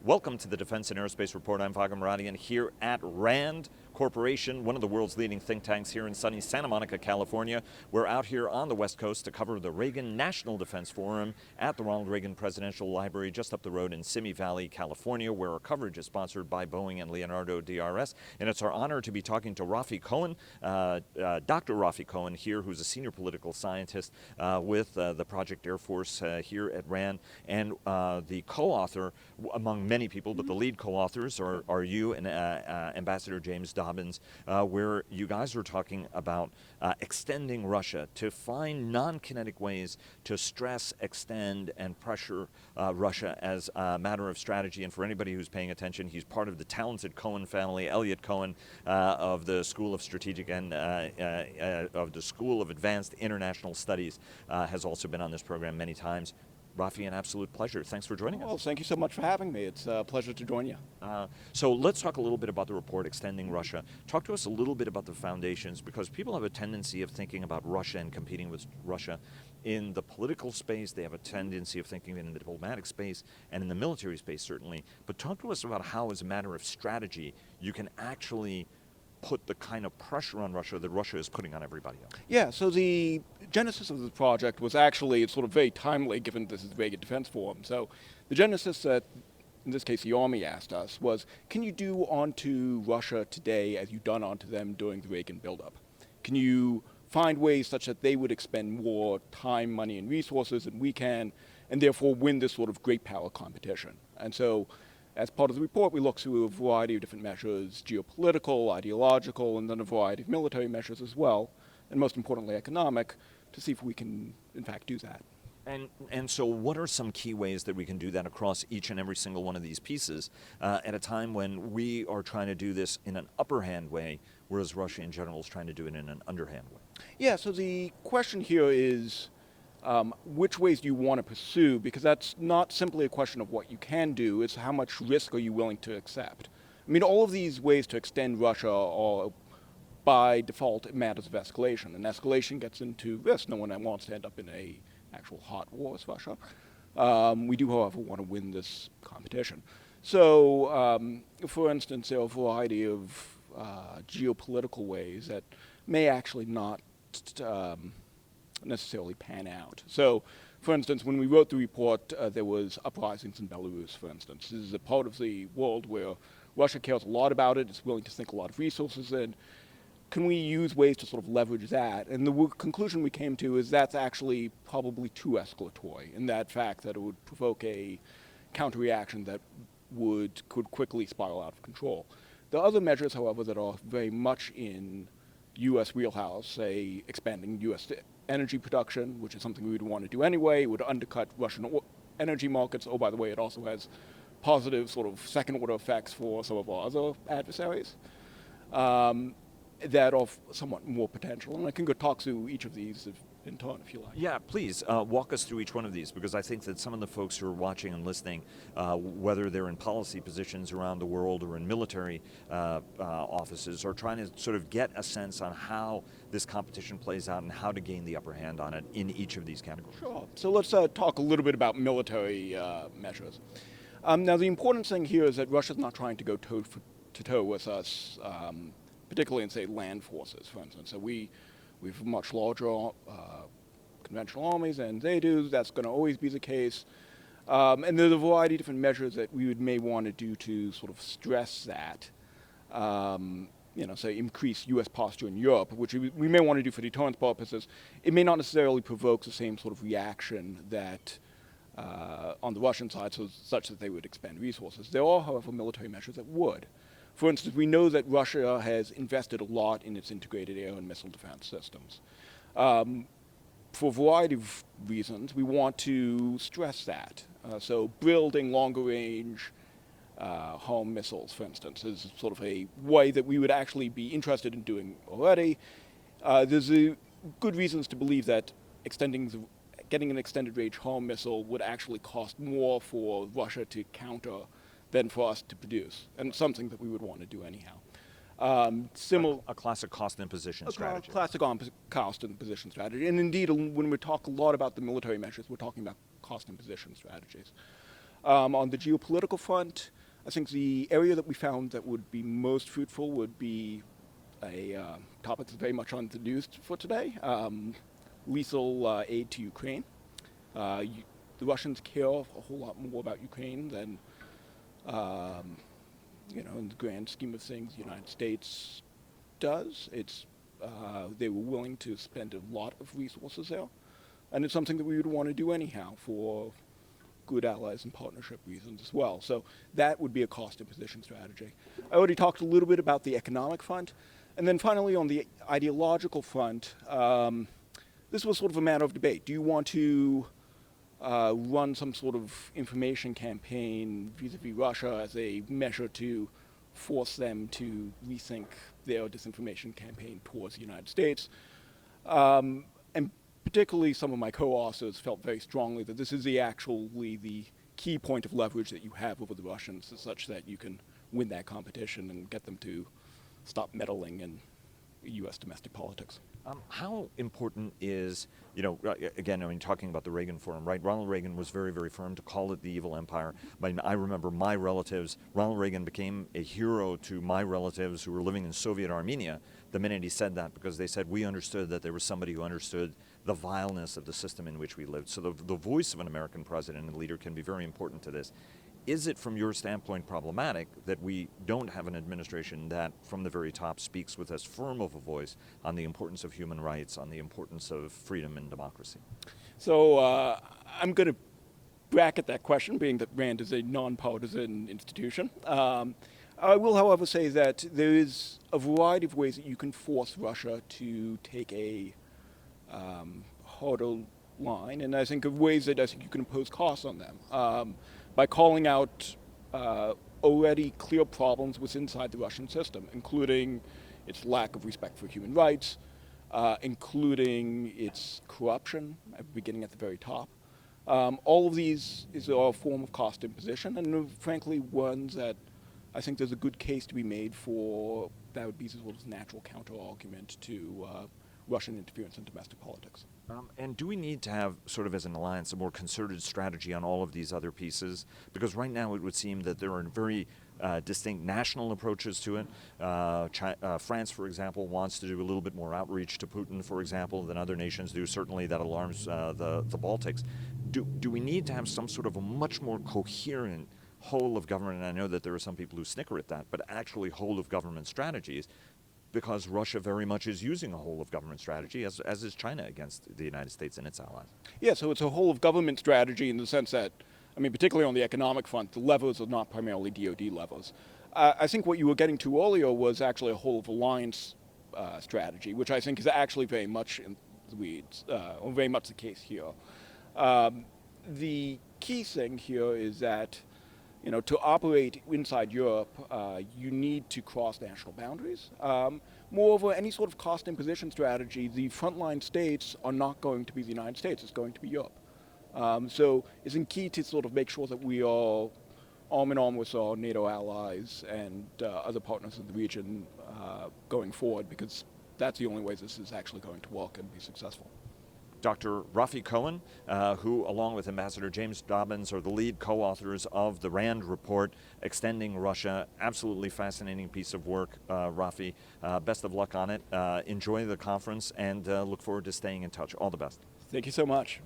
Welcome to the Defense and Aerospace Report. I'm Vago Muradian here at RAND Corporation, one of the world's leading think tanks here in sunny Santa Monica, California. We're out here on the West Coast to cover the Reagan National Defense Forum at the Ronald Reagan Presidential Library just up the road in Simi Valley, California, where our coverage is sponsored by Boeing and Leonardo DRS. And it's our honor to be talking to Raphael Cohen, Dr. Raphael Cohen here, who's a senior political scientist with the Project Air Force here at RAND, and the co-author, among many people, but the lead co-authors are you and Ambassador James Dobbins, where you guys are talking about extending Russia to find non-kinetic ways to stress, extend, and pressure Russia as a matter of strategy. And for anybody who's paying attention, he's part of the talented Cohen family. Elliot Cohen of the School of Strategic and of the School of Advanced International Studies has also been on this program many times. Rafi, an absolute pleasure. Thanks for joining us. Well, thank you so much for having me. It's a pleasure to join you. So let's talk a little bit about the report, Extending Russia. Talk to us a little bit about the foundations, because people have a tendency of thinking about Russia and competing with Russia in the political space. They have a tendency of thinking in the diplomatic space and in the military space, certainly. But talk to us about how, as a matter of strategy, you can actually put the kind of pressure on Russia that Russia is putting on everybody else. Yeah, so the genesis of the project was actually, it's sort of very timely given this is the Reagan Defense Forum. So the genesis that, in this case, the Army asked us was, can you do onto Russia today as you've done onto them during the Reagan buildup? Can you find ways such that they would expend more time, money, and resources than we can, and therefore win this sort of great power competition? And so, as part of the report, we look through a variety of different measures, geopolitical, ideological, and then a variety of military measures as well, and most importantly economic, to see if we can, in fact, do that. And so what are some key ways that we can do that across each and every single one of these pieces at a time when we are trying to do this in an upper hand way, whereas Russia in general is trying to do it in an underhand way? Yeah, so the question here is, which ways do you want to pursue? Because that's not simply a question of what you can do, it's how much risk are you willing to accept. I mean, all of these ways to extend Russia are, by default, matters of escalation. And escalation gets into risk. No one wants to end up in a actual hot war with Russia. We do, however, want to win this competition. So, for instance, there are a variety of geopolitical ways that may actually not necessarily pan out. So, for instance, when we wrote the report, there was uprisings in Belarus, for instance. This is a part of the world where Russia cares a lot about it, it's willing to sink a lot of resources in. Can we use ways to sort of leverage that? And the conclusion we came to is that's actually probably too escalatory, in that fact that it would provoke a counter-reaction that could quickly spiral out of control. There are other measures, however, that are very much in U.S. wheelhouse, say expanding U.S. energy production, which is something we would want to do anyway. It would undercut Russian energy markets. Oh, by the way, it also has positive sort of second-order effects for some of our other adversaries that are somewhat more potential. And I can go talk through each of these in turn, if you like. Yeah, please walk us through each one of these, because I think that some of the folks who are watching and listening, whether they're in policy positions around the world or in military offices, are trying to sort of get a sense on how this competition plays out and how to gain the upper hand on it in each of these categories. Sure. So let's talk a little bit about military measures. Now, the important thing here is that Russia's not trying to go toe-to-toe with us, particularly in, say, land forces, for instance. So we have much larger conventional armies than they do. That's going to always be the case. And there's a variety of different measures that we may want to do to sort of stress that, say increase U.S. posture in Europe, which we may want to do for deterrence purposes. It may not necessarily provoke the same sort of reaction that on the Russian side, such that they would expend resources. There are, however, military measures that would. For instance, we know that Russia has invested a lot in its integrated air and missile defense systems. For a variety of reasons, we want to stress that. So building longer-range home missiles, for instance, is sort of a way that we would actually be interested in doing already. There's good reasons to believe that getting an extended-range home missile would actually cost more for Russia to counter than for us to produce, and something that we would want to do anyhow. A classic cost imposition strategy. Classic cost imposition strategy. And indeed, when we talk a lot about the military measures, we're talking about cost imposition strategies. On the geopolitical front, I think the area that we found that would be most fruitful would be a topic that's very much on the news for today, lethal aid to Ukraine. The Russians care a whole lot more about Ukraine than, in the grand scheme of things, the United States does. They were willing to spend a lot of resources there, and it's something that we would want to do anyhow for good allies and partnership reasons as well. So that would be a cost imposition strategy. I already talked a little bit about the economic front. And then finally on the ideological front, this was sort of a matter of debate. Do you want to run some sort of information campaign vis-a-vis Russia as a measure to force them to rethink their disinformation campaign towards the United States? And particularly some of my co-authors felt very strongly that this is actually the key point of leverage that you have over the Russians, such that you can win that competition and get them to stop meddling in U.S. domestic politics. How important is, again, talking about the Reagan Forum, right? Ronald Reagan was very, very firm to call it the evil empire. I remember my relatives, Ronald Reagan became a hero to my relatives who were living in Soviet Armenia the minute he said that, because they said we understood that there was somebody who understood the vileness of the system in which we lived. So the voice of an American president and leader can be very important to this. Is it, from your standpoint, problematic that we don't have an administration that, from the very top, speaks with as firm of a voice on the importance of human rights, on the importance of freedom and democracy? So I'm going to bracket that question, being that RAND is a nonpartisan institution. I will, however, say that there is a variety of ways that you can force Russia to take a harder line, and I think of ways that I think you can impose costs on them. By calling out already clear problems within the Russian system, including its lack of respect for human rights, including its corruption, beginning at the very top. All of these is a form of cost imposition, and frankly ones that I think there's a good case to be made for. That would be sort of natural counter-argument to Russian interference in domestic politics. And do we need to have, sort of as an alliance, a more concerted strategy on all of these other pieces? Because right now it would seem that there are very distinct national approaches to it. France, for example, wants to do a little bit more outreach to Putin, for example, than other nations do. Certainly that alarms the Baltics. Do we need to have some sort of a much more coherent whole of government, and I know that there are some people who snicker at that, but actually whole of government strategies, because Russia very much is using a whole of government strategy, as is China against the United States and its allies. Yeah, so it's a whole of government strategy in the sense that, particularly on the economic front, the levers are not primarily DoD levers. I think what you were getting to earlier was actually a whole of alliance strategy, which I think is actually very much in the weeds, or very much the case here. The key thing here is that to operate inside Europe, you need to cross national boundaries. Moreover, any sort of cost imposition strategy, the frontline states are not going to be the United States, it's going to be Europe. So it's key to sort of make sure that we are arm in arm with our NATO allies and other partners in the region going forward, because that's the only way this is actually going to work and be successful. Dr. Raphael Cohen, who, along with Ambassador James Dobbins, are the lead co-authors of the RAND report, Extending Russia. Absolutely fascinating piece of work, Raphael. Best of luck on it. Enjoy the conference, and look forward to staying in touch. All the best. Thank you so much.